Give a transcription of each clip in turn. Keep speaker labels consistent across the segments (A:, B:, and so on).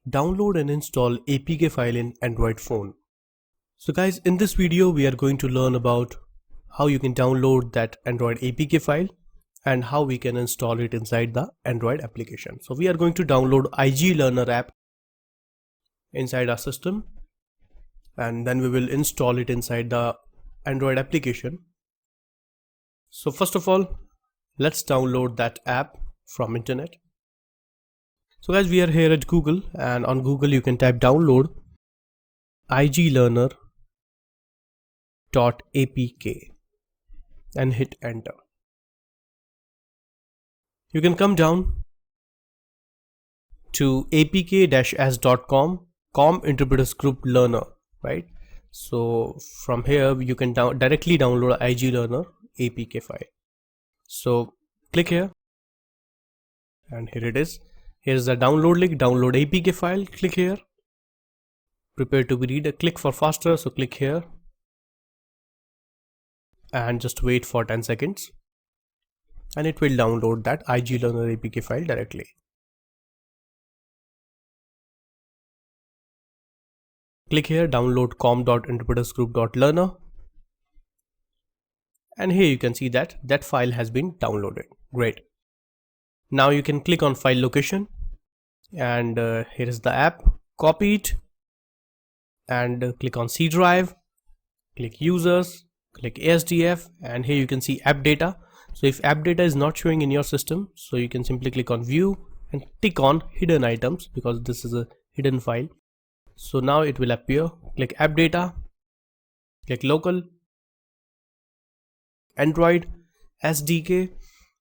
A: Download and install APK file in Android phone. So guys, in this video we are going to learn about how you can download that Android APK file and how we can install it inside the Android application. So we are going to download IG Learner app inside our system, and then we will install it inside the Android application. So first of all, let's download that app from internet. So guys, we are here at Google, and on Google you can type download iglearner.apk and hit enter. You can come down to apk-s.com com interpreters group learner, right? So from here you can directly download IG Learner APK file. So click here, and here it is. Here's the download link, download APK file. Click here. Prepare to be read. Click for faster, so click here and just wait for 10 seconds and it will download that IG Learner APK file directly. Click here, download com.interpretersgroup.learner, and here you can see that that file has been downloaded. Great. Now you can click on file location, and here is the app. Copy it and click on C drive, click users, click ASDF, and here you can see app data. So if app data is not showing in your system, so you can simply click on view and tick on hidden items, because this is a hidden file. So now it will appear. Click app data, click local, Android, SDK,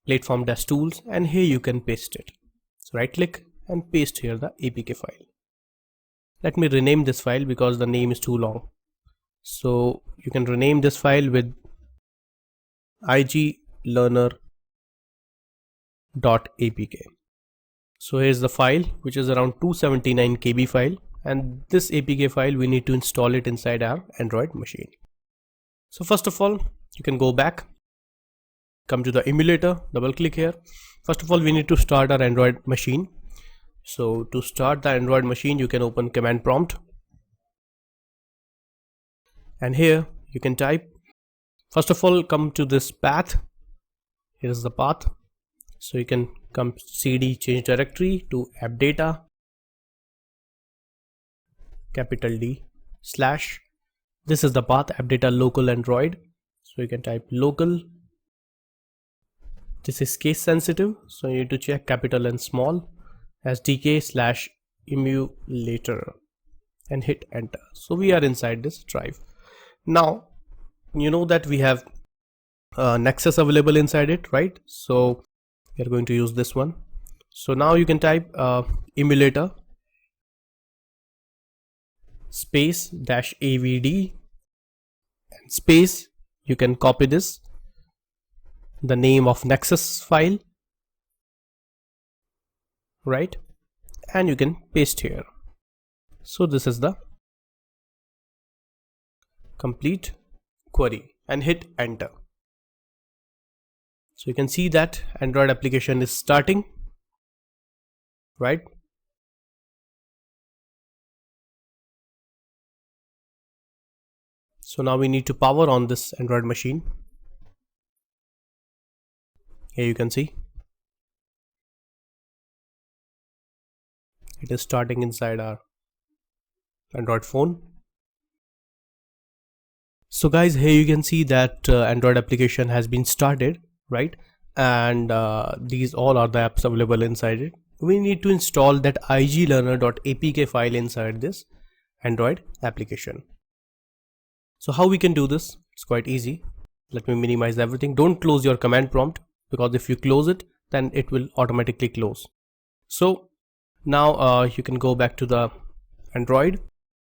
A: platform dash tools, and here you can paste it. So right click and paste here the APK file. Let me rename this file because the name is too long. So you can rename this file with IG Learner.apk. So here's the file, which is around 279 KB file, and this APK file we need to install it inside our Android machine. So first of all, you can go back, come to the emulator, double click here. First of all, we need to start our Android machine. So to start the Android machine, you can open command prompt, and here you can type, first of all, come to this path. Here is the path. So you can come cd change directory to app data, capital D slash, this is the path, app data local Android. So you can type local. This is case sensitive, so you need to check capital and small, SDK slash emulator, and hit enter. So we are inside this drive. Now you know that we have Nexus available inside it, right? So we are going to use this one. So now you can type emulator space dash avd and space, you can copy this, the name of Nexus file, right, and you can paste here. So this is the complete query, and hit enter. So you can see that Android application is starting, right? So now we need to power on this Android machine. Here you can see it is starting inside our Android phone. So guys, here you can see that Android application has been started, right? And these all are the apps available inside it. We need to install that iglearner.apk file inside this Android application. So how we can do this? It's quite easy. Let me minimize everything. Don't close your command prompt, because if you close it, then it will automatically close. So now you can go back to the Android,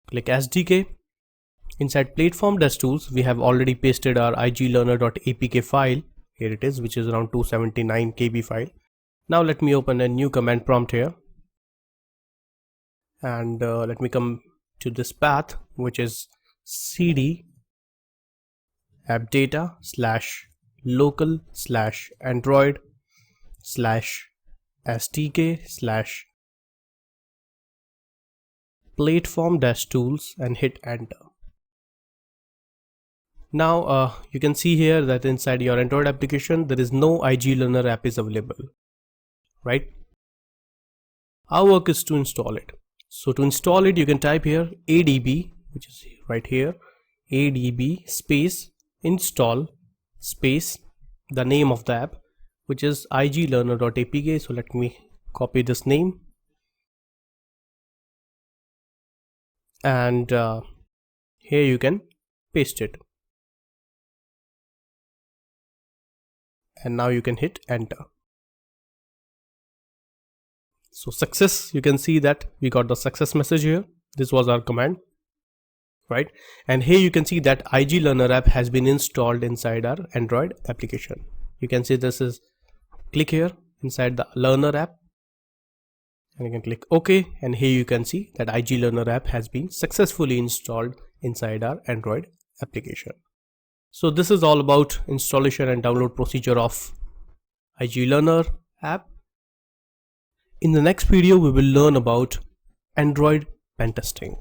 A: click SDK. Inside platform dash tools, we have already pasted our iglearner.apk file. Here it is, which is around 279 KB file. Now let me open a new command prompt here, and let me come to this path, which is cd app data slash local slash android slash sdk slash platform-tools and hit enter. Now you can see here that inside your Android application there is no IG Learner app is available, right? Our work is to install it. So to install it, you can type here adb, which is right here, adb space install space the name of the app, which is iglearner.apk. So let me copy this name and here you can paste it, and now you can hit enter. So success, you can see that we got the success message here. This was our command, right? And here you can see that IG Learner app has been installed inside our Android application. You can see this is, click here inside the Learner app and you can click OK, and here you can see that IG Learner app has been successfully installed inside our Android application. So this is all about installation and download procedure of IG Learner app. In the next video, we will learn about Android pen testing.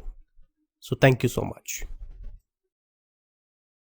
A: So thank you so much.